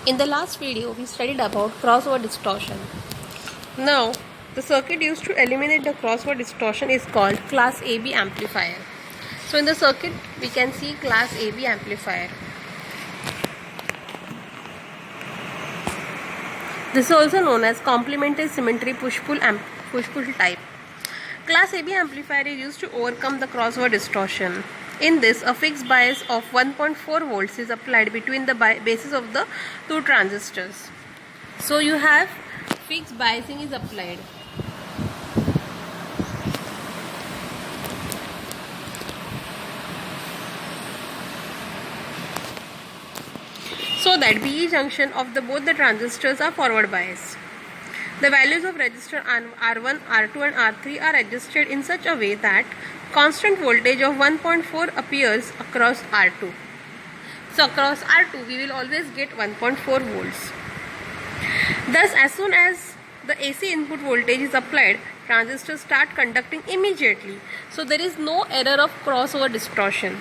In the last video, we studied about crossover distortion. Now, the circuit used to eliminate the crossover distortion is called class AB amplifier. So in the circuit, we can see class AB amplifier. This is also known as complementary symmetry push-pull type. Class AB amplifier is used to overcome the crossover distortion. In this, a fixed bias of 1.4 volts is applied between the bases of the two transistors. So you have fixed biasing is applied. So that BE junction of both the transistors are forward biased. The values of resistor R1, R2 and R3 are adjusted in such a way that constant voltage of 1.4 appears across R2. So across R2 we will always get 1.4 volts. Thus as soon as the AC input voltage is applied, transistors start conducting immediately. So there is no error of crossover distortion.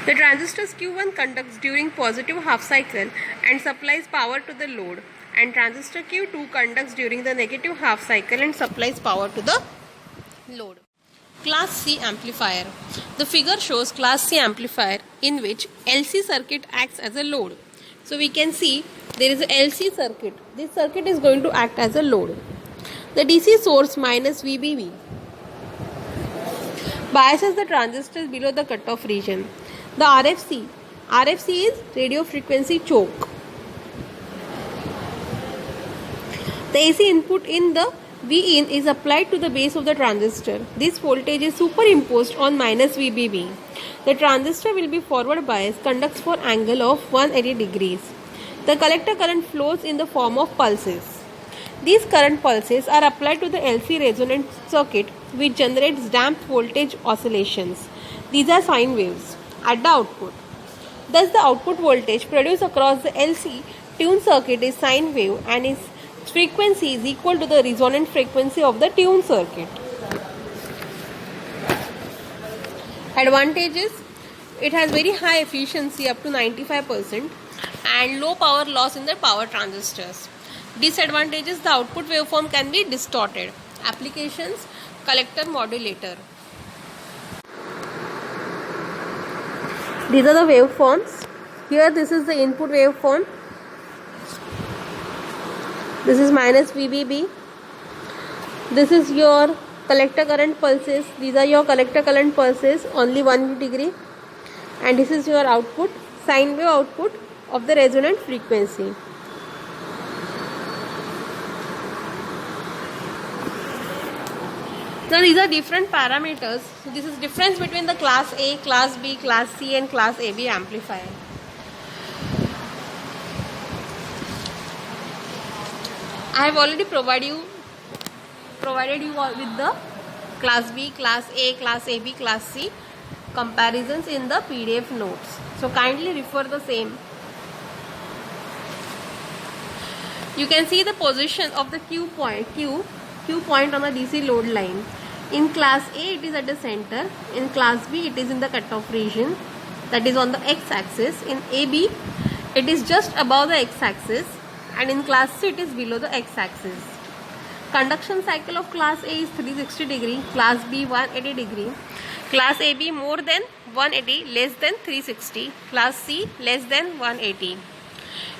The transistors Q1 conducts during positive half cycle and supplies power to the load, and transistor Q2 conducts during the negative half cycle and supplies power to the load. Class C amplifier. The figure shows class C amplifier in which LC circuit acts as a load. So we can see there is a LC circuit. This circuit is going to act as a load. The DC source minus VBB biases the transistors below the cutoff region. The RFC is radio frequency choke. The AC input in the Vin is applied to the base of the transistor. This voltage is superimposed on minus VBB. The transistor will be forward biased, conducts for angle of 180 degrees. The collector current flows in the form of pulses. These current pulses are applied to the LC resonant circuit, which generates damped voltage oscillations. These are sine waves at the output. Thus the output voltage produced across the LC tuned circuit is sine wave and its frequency is equal to the resonant frequency of the tuned circuit. Advantages: it has very high efficiency up to 95% and low power loss in the power transistors. Disadvantages: the output waveform can be distorted. Applications: collector modulator. These are the waveforms. Here this is the input waveform. This is minus VBB. This is your collector current pulses. These are your collector current pulses, only 1 degree. And this is your output, sine wave output of the resonant frequency. Now these are different parameters. So this is difference between the class A, class B, class C and class AB amplifier. I have already provided you with the class B, class A, class AB, class C comparisons in the PDF notes. So kindly refer the same. You can see the position of the Q point on the DC load line. In class A it is at the center, in class B it is in the cutoff region, that is on the x-axis. In AB it is just above the x-axis, and in class C it is below the x-axis. Conduction cycle of class A is 360 degree, class B 180 degree, class AB more than 180, less than 360, class C less than 180.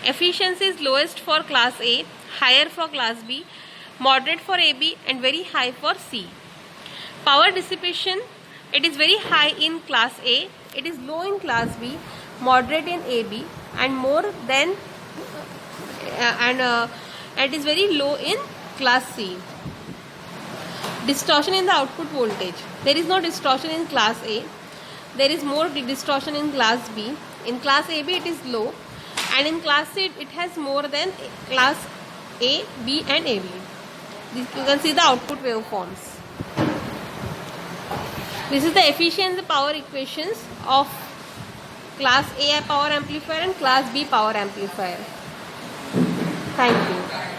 Efficiency is lowest for class A, higher for class B, moderate for AB and very high for C. Power dissipation, it is very high in class A, it is low in class B, moderate in AB and more than it is very low in class C. Distortion in the output voltage. There is no distortion in class A. There is more distortion in class B. In class AB it is low, and in class C it has more than class A, B and AB. You can see the output waveforms. This is the efficiency power equations of class A power amplifier and class B power amplifier. Thank you.